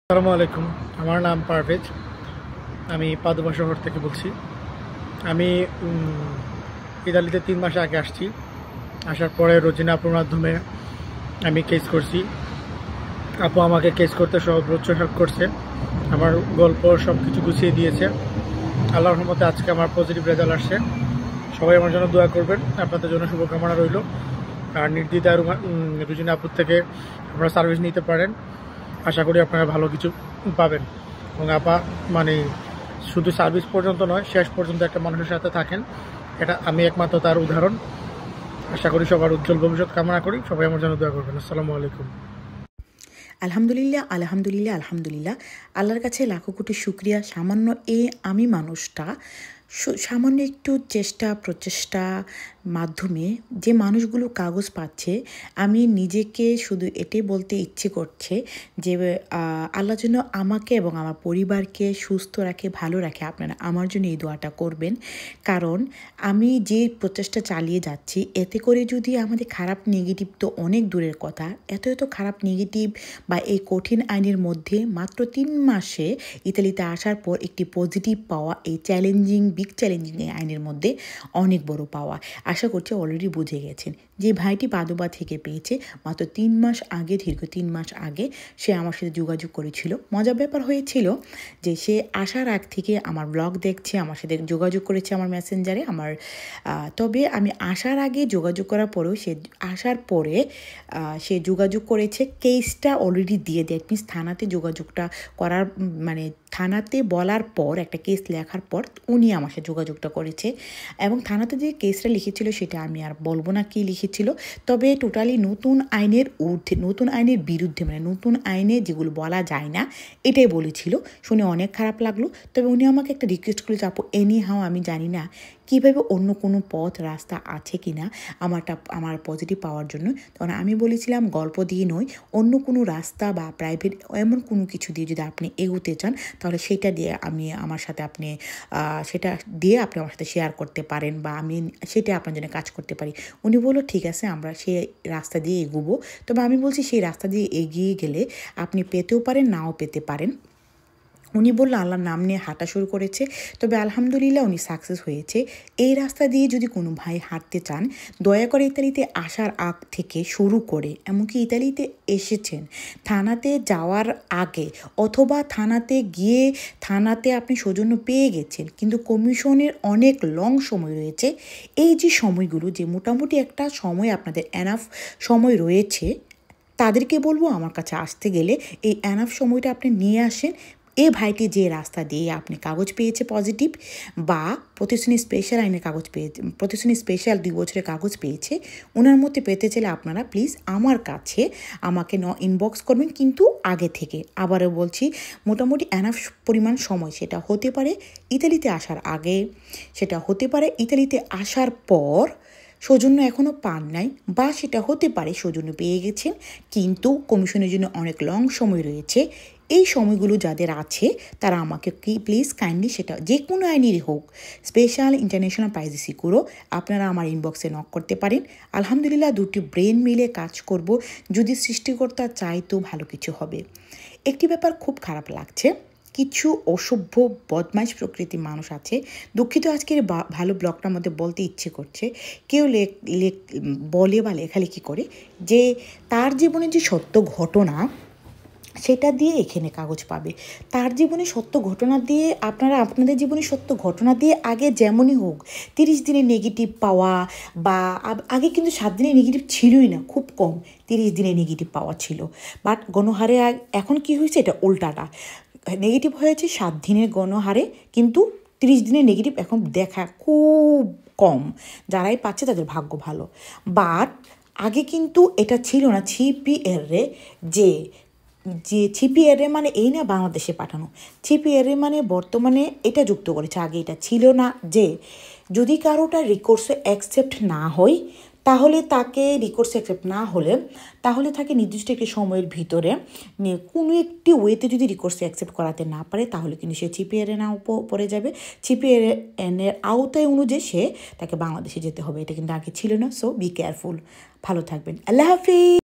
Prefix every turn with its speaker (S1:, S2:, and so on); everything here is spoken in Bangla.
S1: আসসালামু আলাইকুম। আমার নাম পারভেজ। আমি পাদুবা শহর থেকে বলছি। আমি ইতালিতে 3 মাস আগে আসছি। আসার পরে রোজিনা আপুর মাধ্যমে আমি কেস করছি। আপু আমাকে কেস করতে সর্বোচ্চ হেল্প করছে। আমার গল্প সব কিছু গুছিয়ে দিয়েছে। আল্লাহর রহমতে আজকে আমার পজিটিভ রেজাল্ট আসছে। সবাই আমার জন্য দোয়া করবেন। আপনাদের জন্য শুভকামনা রইল। আর নির্দ্বিধায় রোজিনা আপুর থেকে আপনারা সার্ভিস নিতে পারেন। আশা করি আপনারা ভালো কিছু পাবেন। এবং আপা মানে শুধু সার্ভিস পর্যন্ত নয়, শেষ পর্যন্ত একটা মানুষের সাথে থাকেন। এটা আমি একমাত্র তার উদাহরণ। আশা করি সবার উজ্জ্বল ভবিষ্যৎ কামনা করি। সবাই আমার জন্য দোয়া করবেন। আসসালামু আলাইকুম।
S2: আলহামদুলিল্লাহ, আলহামদুলিল্লাহ, আলহামদুলিল্লাহ। আল্লাহর কাছে লাখো কোটি শুক্রিয়া। সামান্য আমি মানুষটা সামান্য একটু প্রচেষ্টা মাধ্যমে যে মানুষগুলো কাগজ পাচ্ছে, আমি নিজেকে শুধু এটাই বলতে ইচ্ছে করছে যে আল্লাহ যেন আমাকে এবং আমার পরিবারকে সুস্থ রাখে, ভালো রাখে। আপনারা আমার জন্য এই দোয়াটা করবেন। কারণ আমি যে প্রচেষ্টা চালিয়ে যাচ্ছি, এতে করে যদি আমাদের খারাপ নেগেটিভ তো অনেক দূরের কথা, এত খারাপ নেগেটিভ বা এই কঠিন আইনের মধ্যে মাত্র 3 মাসে ইতালিতে আসার পর একটি পজিটিভ পাওয়া, এই বিগ চ্যালেঞ্জিং এই আইনের মধ্যে অনেক বড় পাওয়া। আশা করছি অলরেডি বুঝে গেছেন। যে ভাইটি পাদুবা থেকে পেয়েছে মাত্র 3 মাস আগে, দীর্ঘ 3 মাস আগে সে আমার সাথে যোগাযোগ করেছিল। মজার ব্যাপার হয়েছিল যে সে আসার আগ থেকে আমার ব্লগ দেখছে, আমার সাথে যোগাযোগ করেছে আমার মেসেঞ্জারে। তবে আমি আসার আগে যোগাযোগ করার পরেও সে আসার পরে সে যোগাযোগ করেছে, কেসটা অলরেডি দিয়ে দেয়। মিনস থানাতে যোগাযোগটা করার মানে থানাতে বলার পর, একটা কেস লেখার পর উনি আমার সাথে যোগাযোগটা করেছে। এবং থানাতে যে কেসটা লিখেছিল সেটা আমি আর বলবো না কি লিখেছিল, তবে টোটালি নতুন আইনের ঊর্ধ্বে, নতুন আইনের বিরুদ্ধে, মানে নতুন আইনে যেগুলো বলা যায় না এটাই বলেছিল। শুনে অনেক খারাপ লাগলো। তবে উনি আমাকে একটা রিকোয়েস্ট করেছে, আপু এনিহাও আমি জানি না কীভাবে অন্য কোনো পথ রাস্তা আছে কি না আমার পজিটিভ পাওয়ার জন্য। তখন আমি বলেছিলাম গল্প দিয়ে নয়, অন্য কোনো রাস্তা বা প্রাইভেট এমন কোনো কিছু দিয়ে যদি আপনি এগোতে চান, তাহলে সেটা দিয়ে সেটা দিয়ে আপনি আমার সাথে শেয়ার করতে পারেন বা আমি সেটা আপনার জন্য কাজ করতে পারি। উনি বললো ঠিক আছে, আমরা সেই রাস্তা দিয়ে এগোবো। তবে আমি বলছি সেই রাস্তা দিয়ে এগিয়ে গেলে আপনি পেতেও পারেন, নাও পেতে পারেন। উনি বললো আল্লাহর নাম নিয়ে হাঁটা শুরু করেছে। তবে আলহামদুলিল্লাহ উনি সাকসেস হয়েছে। এই রাস্তা দিয়ে যদি কোনো ভাই হাঁটতে চান, দয়া করে ইতালিতে আসার আগ থেকে শুরু করে এমনকি ইতালিতে এসেছেন থানাতে যাওয়ার আগে, অথবা থানাতে আপনি সৌজন্য পেয়ে গেছেন কিন্তু কমিশনের অনেক লং সময় রয়েছে, এই যে সময়গুলো, যে মোটামুটি একটা সময় আপনাদের এনাফ সময় রয়েছে, তাদেরকে বলবো আমার কাছে আসতে গেলে এই এনাফ সময়টা আপনি নিয়ে আসেন। এই ভাইটি যে রাস্তা দিয়ে আপনি কাগজ পেয়েছে পজিটিভ, বা প্রতিষ্ঠানী স্পেশাল আইনের কাগজ পেয়েছে, প্রতিষ্ঠানী স্পেশাল 2 বছরের কাগজ পেয়েছে, ওনার মধ্যে পেতে চাইলে আপনারা প্লিজ আমার কাছে আমাকে ইনবক্স করবেন, কিন্তু আগে থেকে। আবারও বলছি, মোটামুটি এনাফ পরিমাণ সময়, সেটা হতে পারে ইতালিতে আসার আগে, সেটা হতে পারে ইতালিতে আসার পর সৌজন্য এখনও পান নাই, বা সেটা হতে পারে সৌজন্য পেয়ে গেছেন কিন্তু কমিশনের জন্য অনেক লং সময় রয়েছে। এই সময়গুলো যাদের আছে তারা আমাকে প্লিজ কাইন্ডলি, সেটা যে কোনো আইনেরই হোক, স্পেশাল ইন্টারন্যাশনাল প্রাইভেসি সিকিউরও, আপনারা আমার ইনবক্সে নক করতে পারেন। আলহামদুলিল্লাহ দুটি ব্রেন মিলে কাজ করব। যদি সৃষ্টিকর্তা চায় তো ভালো কিছু হবে। একটি ব্যাপার খুব খারাপ লাগছে, কিছু অসভ্য বদমাইশ প্রকৃতির মানুষ আছে। দুঃখিত, আজকের ভালো ব্লগটার মধ্যে বলতে ইচ্ছে করছে, কেউ বলে বা লেখালেখি করে যে তার জীবনে যে সত্য ঘটনা সেটা দিয়ে এখানে কাগজ পাবে। তার জীবনে সত্য ঘটনা দিয়ে আপনাদের জীবনে সত্য ঘটনা দিয়ে আগে যেমনই হোক 30 দিনের নেগেটিভ পাওয়া, বা আগে কিন্তু 7 দিনের নেগেটিভ ছিলই না, খুব কম 30 দিনের নেগেটিভ পাওয়া ছিল। বাট গণহারে এখন কি হয়েছে, এটা উল্টাটা, নেগেটিভ হয়েছে 7 দিনের গণহারে, কিন্তু 30 দিনের নেগেটিভ এখন দেখা খুব কম। যারাই পাচ্ছে তাদের ভাগ্য ভালো। বাট আগে কিন্তু এটা ছিল না। ছিপিএরে মানে এই না বাংলাদেশে পাঠানো, ছিপিএরে মানে বর্তমানে এটা যুক্ত করেছে। আগে এটা ছিল না যে যদি কারোটা রিকোর্সে অ্যাকসেপ্ট না হয়, তাহলে তাকে তাকে নির্দিষ্ট একটি সময়ের ভিতরে কোনো একটি ওয়েতে যদি রিকোর্সে অ্যাকসেপ্ট করাতে না পারে, তাহলে কিন্তু সে ছিপিএরে না পড়ে যাবে। ছিপিএরে এর আওতায় অনুযায়ী তাকে বাংলাদেশে যেতে হবে। এটা কিন্তু আগে ছিল না। So be careful. ভালো থাকবেন। আল্লাহ হাফিজ।